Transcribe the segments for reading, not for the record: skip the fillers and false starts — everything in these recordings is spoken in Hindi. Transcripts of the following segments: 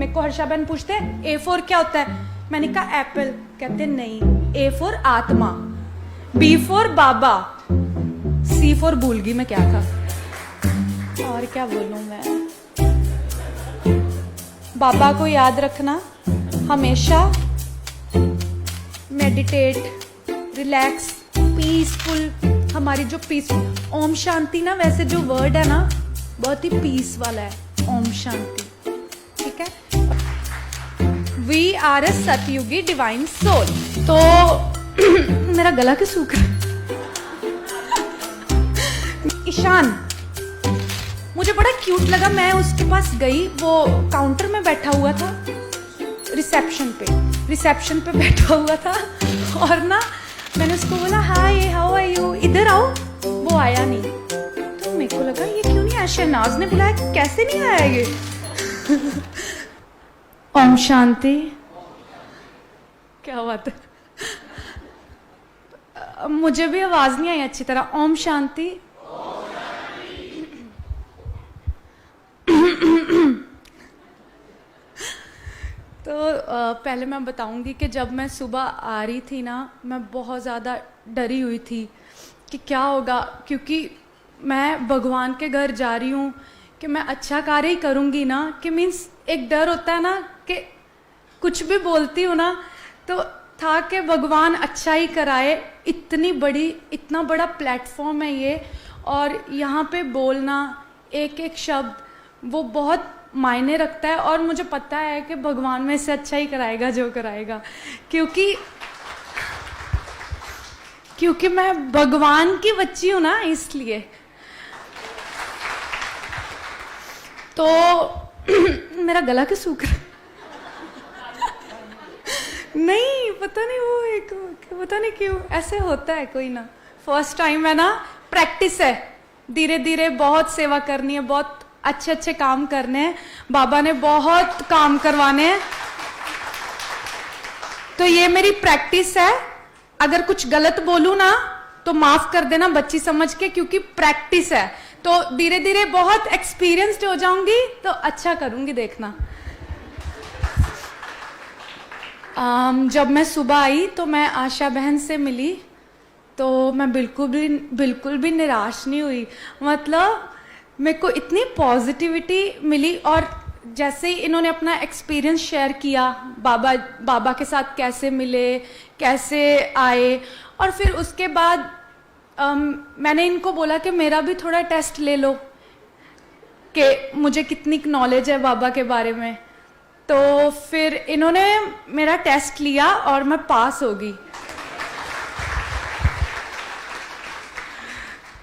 मेरे को हर्षा बहन पूछते ए फॉर क्या होता है, मैंने कहा एप्पल, कहते नहीं, ए फॉर आत्मा, बी फॉर बाबा, सी फॉर भूल गई मैं क्या था, और क्या बोलूं मैं। बाबा को याद रखना, हमेशा मेडिटेट, रिलैक्स, पीसफुल, हमारी जो पीसफुल, ओम शांति ना, वैसे जो वर्ड है ना बहुत ही पीस वाला है, ओम शांति, ठीक है। We are a satyugi divine soul. तो मेरा गला क्यों सूख रहा है? ईशान मुझे बड़ा क्यूट लगा, मैं उसके पास गई, वो काउंटर में बैठा हुआ था, रिसेप्शन पे बैठा हुआ था, और ना मैंने उसको बोला हाय हाउ आर यू, इधर आओ, वो आया नहीं। तो मेरे को लगा ये क्यों नहीं आया, शहनाज ने बुलाया, कैसे नहीं आया ये। ओम शांति, क्या बात है, मुझे भी आवाज नहीं आई अच्छी तरह। ओम शांति। तो पहले मैं बताऊंगी कि जब मैं सुबह आ रही थी ना, मैं बहुत ज़्यादा डरी हुई थी कि क्या होगा, क्योंकि मैं भगवान के घर जा रही हूँ कि मैं अच्छा कार्य ही करूँगी ना, कि मीन्स एक डर होता है ना कि कुछ भी बोलती हूँ ना तो था कि भगवान अच्छा ही कराए। इतना बड़ा प्लेटफॉर्म है ये, और यहाँ पे बोलना एक एक शब्द वो बहुत मायने रखता है, और मुझे पता है कि भगवान में से अच्छा ही कराएगा जो कराएगा, क्योंकि मैं भगवान की बच्ची हूँ ना, इसलिए। तो मेरा गला क्यों सूख रहा है? नहीं पता नहीं, वो एक पता नहीं क्यों ऐसे होता है, कोई ना, फर्स्ट टाइम है ना, प्रैक्टिस है, धीरे धीरे बहुत सेवा करनी है, बहुत अच्छे अच्छे काम करने हैं, बाबा ने बहुत काम करवाने हैं। तो ये मेरी प्रैक्टिस है, अगर कुछ गलत बोलूं ना तो माफ कर देना बच्ची समझ के, क्योंकि प्रैक्टिस है, तो धीरे धीरे बहुत एक्सपीरियंस्ड हो जाऊंगी तो अच्छा करूंगी, देखना। जब मैं सुबह आई तो मैं आशा बहन से मिली, तो मैं बिल्कुल भी निराश नहीं हुई, मतलब मेरे को इतनी पॉजिटिविटी मिली। और जैसे ही इन्होंने अपना एक्सपीरियंस शेयर किया, बाबा के साथ कैसे मिले, कैसे आए, और फिर उसके बाद मैंने इनको बोला कि मेरा भी थोड़ा टेस्ट ले लो कि मुझे कितनी नॉलेज है बाबा के बारे में। तो फिर इन्होंने मेरा टेस्ट लिया और मैं पास हो गई।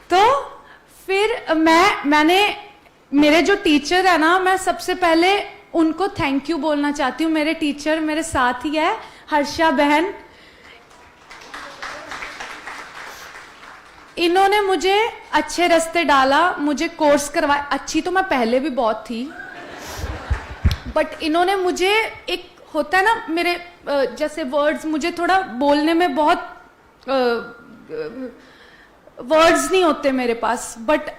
तो फिर मैंने मेरे जो टीचर है ना, मैं सबसे पहले उनको थैंक यू बोलना चाहती हूँ। मेरे टीचर मेरे साथ ही है, हर्षा बहन, इन्होंने मुझे अच्छे रास्ते डाला, मुझे कोर्स करवाया। अच्छी तो मैं पहले भी बहुत थी, बट इन्होंने मुझे, एक होता है ना मेरे जैसे वर्ड्स, मुझे थोड़ा बोलने में बहुत वर्ड्स नहीं होते मेरे पास, बट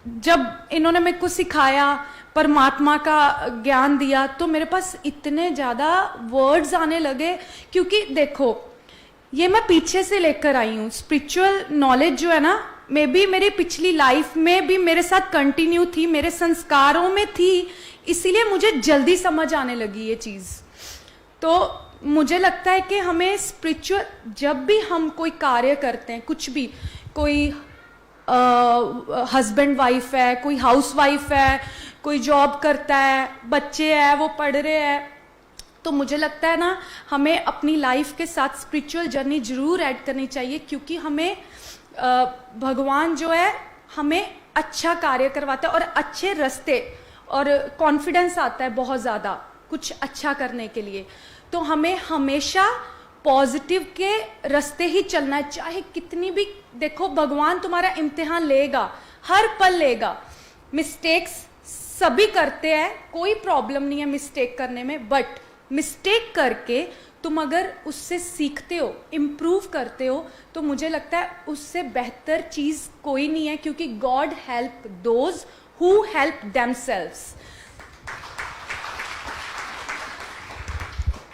जब इन्होंने मेरे को सिखाया, परमात्मा का ज्ञान दिया, तो मेरे पास इतने ज़्यादा वर्ड्स आने लगे। क्योंकि देखो, ये मैं पीछे से लेकर आई हूँ, स्पिरिचुअल नॉलेज जो है ना, मे बी मेरी पिछली लाइफ में भी मेरे साथ कंटिन्यू थी, मेरे संस्कारों में थी, इसीलिए मुझे जल्दी समझ आने लगी ये चीज़। तो मुझे लगता है कि हमें स्पिरिचुअल, जब भी हम कोई कार्य करते हैं, कुछ भी, कोई हस्बैंड वाइफ है, कोई हाउस वाइफ है, कोई जॉब करता है, बच्चे हैं वो पढ़ रहे हैं, तो मुझे लगता है ना हमें अपनी लाइफ के साथ स्पिरिचुअल जर्नी जरूर ऐड करनी चाहिए, क्योंकि हमें भगवान जो है हमें अच्छा कार्य करवाता है और अच्छे रास्ते, और कॉन्फिडेंस आता है बहुत ज़्यादा कुछ अच्छा करने के लिए। तो हमें हमेशा पॉजिटिव के रास्ते ही चलना है, चाहे कितनी भी, देखो भगवान तुम्हारा इम्तिहान लेगा, हर पल लेगा। मिस्टेक्स सभी करते हैं, कोई प्रॉब्लम नहीं है मिस्टेक करने में, बट मिस्टेक करके तुम अगर उससे सीखते हो, इम्प्रूव करते हो, तो मुझे लगता है उससे बेहतर चीज़ कोई नहीं है, क्योंकि God help those who help themselves.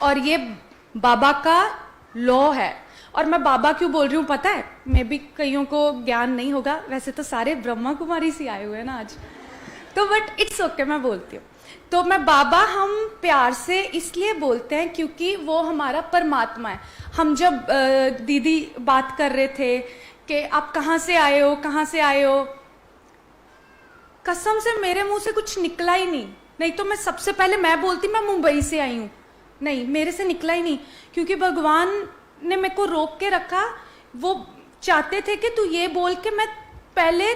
और ये बाबा का लॉ है। और मैं बाबा क्यों बोल रही हूँ पता है, मे भी कईयों को ज्ञान नहीं होगा, वैसे तो सारे ब्रह्मा कुमारी से आए हुए हैं ना आज, तो बट इट्स ओके, मैं बोलती हूँ। तो मैं बाबा हम प्यार से इसलिए बोलते हैं क्योंकि वो हमारा परमात्मा है। हम जब दीदी बात कर रहे थे कि आप कहाँ से आए हो, कहाँ से आए हो, कसम से मेरे मुंह से कुछ निकला ही नहीं। नहीं तो मैं सबसे पहले मैं बोलती मैं मुंबई से आई हूँ, नहीं मेरे से निकला ही नहीं, क्योंकि भगवान ने मेरे को रोक के रखा। वो चाहते थे कि तू ये बोल के मैं पहले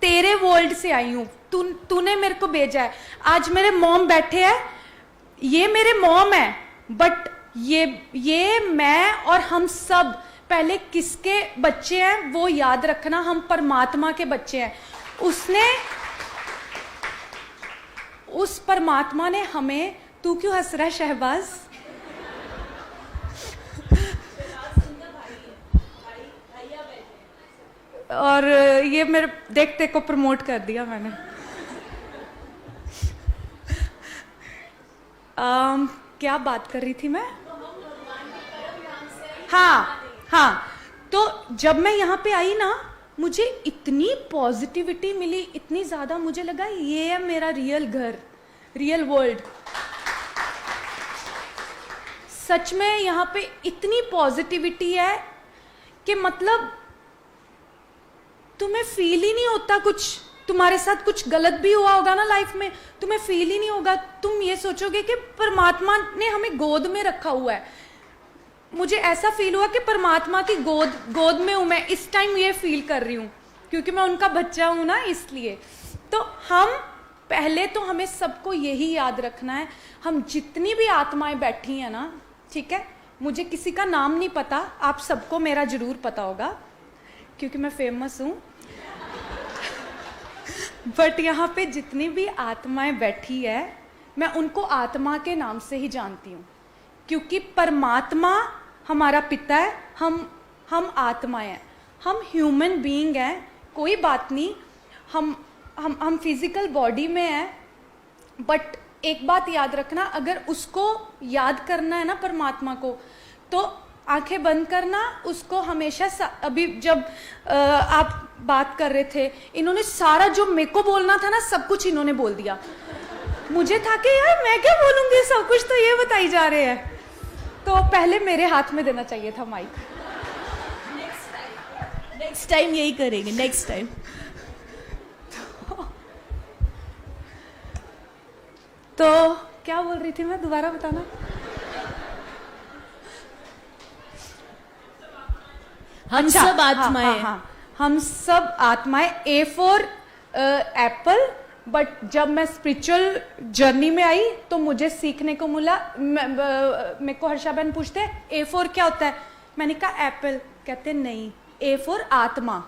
तेरे वर्ल्ड से आई हूँ, तूने मेरे को भेजा है। आज मेरे मॉम बैठे हैं, ये मेरे मॉम है, बट ये मैं और हम सब पहले किसके बच्चे हैं वो याद रखना, हम परमात्मा के बच्चे हैं। उस परमात्मा ने हमें, तू क्यों हंस रहा है शहबाज? और ये मेरे देखते को प्रमोट कर दिया मैंने। क्या बात कर रही थी मैं? हाँ, तो जब मैं यहाँ पे आई ना, मुझे इतनी पॉजिटिविटी मिली, इतनी ज्यादा, मुझे लगा ये है मेरा रियल घर, रियल वर्ल्ड। सच में यहाँ पे इतनी पॉजिटिविटी है कि मतलब तुम्हें फील ही नहीं होता कुछ, तुम्हारे साथ कुछ गलत भी हुआ होगा ना लाइफ में, तुम्हें फील ही नहीं होगा। तुम ये सोचोगे कि परमात्मा ने हमें गोद में रखा हुआ है। मुझे ऐसा फील हुआ कि परमात्मा की गोद में हूं मैं इस टाइम, ये फील कर रही हूँ क्योंकि मैं उनका बच्चा हूं ना, इसलिए। तो हम पहले तो हमें सबको यही याद रखना है, हम जितनी भी आत्माएं बैठी हैं ना, ठीक है, मुझे किसी का नाम नहीं पता, आप सबको मेरा जरूर पता होगा क्योंकि मैं फेमस हूं। बट यहाँ पे जितनी भी आत्माएं बैठी है, मैं उनको आत्मा के नाम से ही जानती हूँ, क्योंकि परमात्मा हमारा पिता है, हम आत्माएं हैं, हम ह्यूमन बीइंग हैं, कोई बात नहीं, हम फिजिकल बॉडी में हैं, बट एक बात याद रखना, अगर उसको याद करना है ना परमात्मा को, तो आंखें बंद करना, उसको हमेशा अभी जब आप बात कर रहे थे, इन्होंने सारा जो मेरे को बोलना था ना, सब कुछ इन्होंने बोल दिया। मुझे था कि यार मैं क्या बोलूंगी, सब कुछ तो ये बताई जा रहे हैं, तो पहले मेरे हाथ में देना चाहिए था माइक। नेक्स्ट टाइम यही करेंगे, नेक्स्ट टाइम। तो क्या बोल रही थी मैं, दोबारा बताना। हम सब आत्माएं, हाँ, हम सब आत्माएं। ए फॉर एप्पल, बट जब मैं स्पिरिचुअल जर्नी में आई तो मुझे सीखने को मिला। मेरे को हर्षा बहन पूछते ए फॉर क्या होता है, मैंने कहा एप्पल, कहते नहीं, ए फॉर आत्मा,